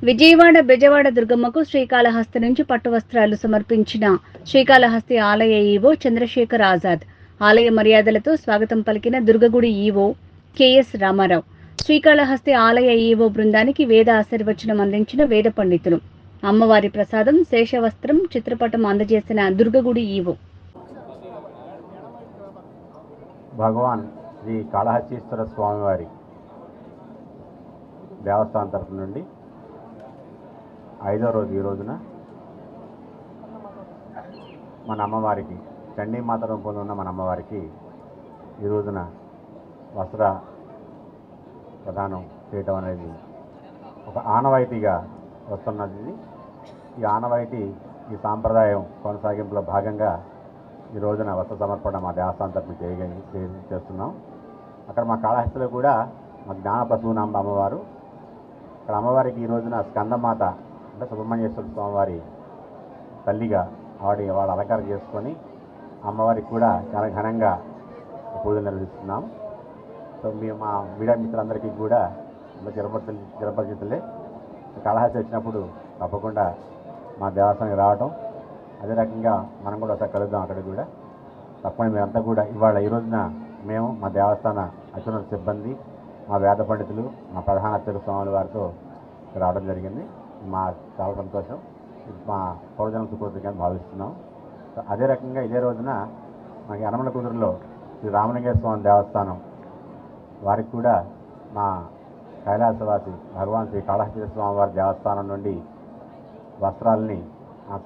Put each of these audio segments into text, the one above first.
విజయవాడ బెజవాడ దుర్గమ్మకు శ్రీకాళహస్తి నుంచి పట్టు వస్త్రాలు సమర్పించిన శ్రీకాళహస్తి ఆలయ ఈవో చంద్రశేఖర్ ఆజాద్. ఆలయ మర్యాదలతో స్వాగతం పలికిన దుర్గగుడి ఈవో కెఎస్ రామారావు. శ్రీకాళహస్తి ఆలయ ఈవో బృందానికి వేద ఆశీర్వచనం అందించిన వేద పండితులు. అమ్మవారి ప్రసాదం శేషవస్త్రం చిత్రపటం అందజేసిన దుర్గగుడి ఈవో. భగవాన్ శ్రీ కాళహస్తీశ్వర స్వామివారి దేవస్థానం తరఫు నుండి 5వ రోజు ఈ రోజున మన అమ్మవారికి చండీమాత రూపంలో ఉన్న మన అమ్మవారికి ఈ రోజున వస్త్ర ప్రదానం చేయటం అనేది ఒక ఆనవాయితీగా వస్తున్నది. ఈ ఆనవాయితీ ఈ సాంప్రదాయం కొనసాగింపులో భాగంగా ఈ రోజున వస్త్ర సమర్పణ మా దేవస్థానం తరఫున చేస్తున్నాం. అక్కడ మా కాళహస్తిలో కూడా మా జ్ఞానప్రసూనాంబ అమ్మవారు, అక్కడ అమ్మవారికి ఈ రోజున స్కందమాత అంటే సుబ్రహ్మణ్యేశ్వర స్వామివారి తల్లిగా వాళ్ళ అలంకారం చేసుకొని అమ్మవారికి కూడా చాలా ఘనంగా పూజలు నిర్వహిస్తున్నాం. సో మా మీడియా మిత్రులందరికీ కూడా చిరపరిచితులే కాళహస్తి వచ్చినప్పుడు తప్పకుండా మా దేవస్థానానికి రావటం, అదే రకంగా మనం కూడా ఒకసారి కలుద్దాం. అక్కడ కూడా తప్పకుండా మీరంతా కూడా ఈ రోజున మేము మా దేవస్థాన అత్యున్నత సిబ్బంది, మా వేద పండితులు, మా ప్రధాన అర్చక స్వాముల వారితో రావడం జరిగింది. మా చాలా సంతోషం, మా పౌరజనం సుకృతిగా భావిస్తున్నాం. అదే రకంగా ఇదే రోజున మనకి యనమల కుదురులో శ్రీ రామలింగేశ్వర స్వామి దేవస్థానం వారికి కూడా మా కైలాసవాసి భగవాన్ శ్రీ కాళహస్తీశ్వర స్వామి వారి దేవస్థానం నుండి వస్త్రాలని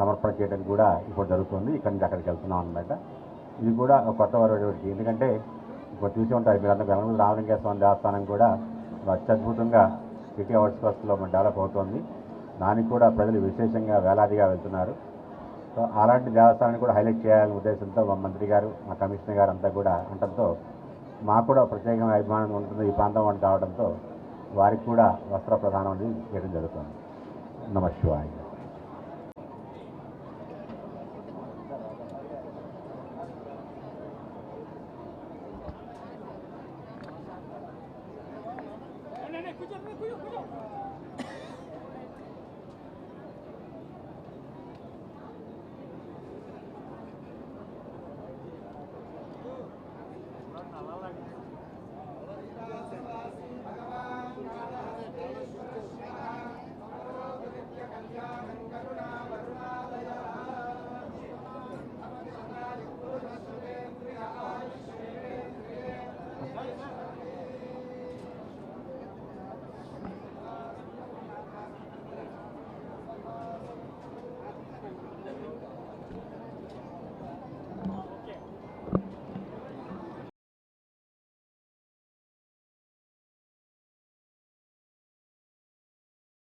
సమర్పణ చేయడం కూడా ఇప్పుడు జరుగుతుంది. ఇక్కడి నుంచి అక్కడికి వెళ్తున్నాం అన్నమాట. ఇది కూడా ఒక కొత్త వరవడికి, ఎందుకంటే ఇప్పుడు చూసి ఉంటారు మీరందరూ యనమల రామలింగేశ్వర స్వామి దేవస్థానం కూడా అత్యద్భుతంగా సిటీ అవుట్స్కర్ట్స్లో డెవలప్ అవుతుంది. దానికి కూడా ప్రజలు విశేషంగా వేలాదిగా వెళ్తున్నారు. సో అలాంటి దేవస్థానాన్ని కూడా హైలైట్ చేయాలనే ఉద్దేశంతో మా మంత్రి గారు, మా కమిషనర్ గారు అంతా కూడా అనడంతో మాకు కూడా ప్రత్యేకంగా అభిమానం ఉంటుంది ఈ ప్రాంతం వంటి కావడంతో వారికి కూడా వస్త్ర ప్రదానం అనేది చేయడం జరుగుతుంది. నమశివాయ. Cuidado.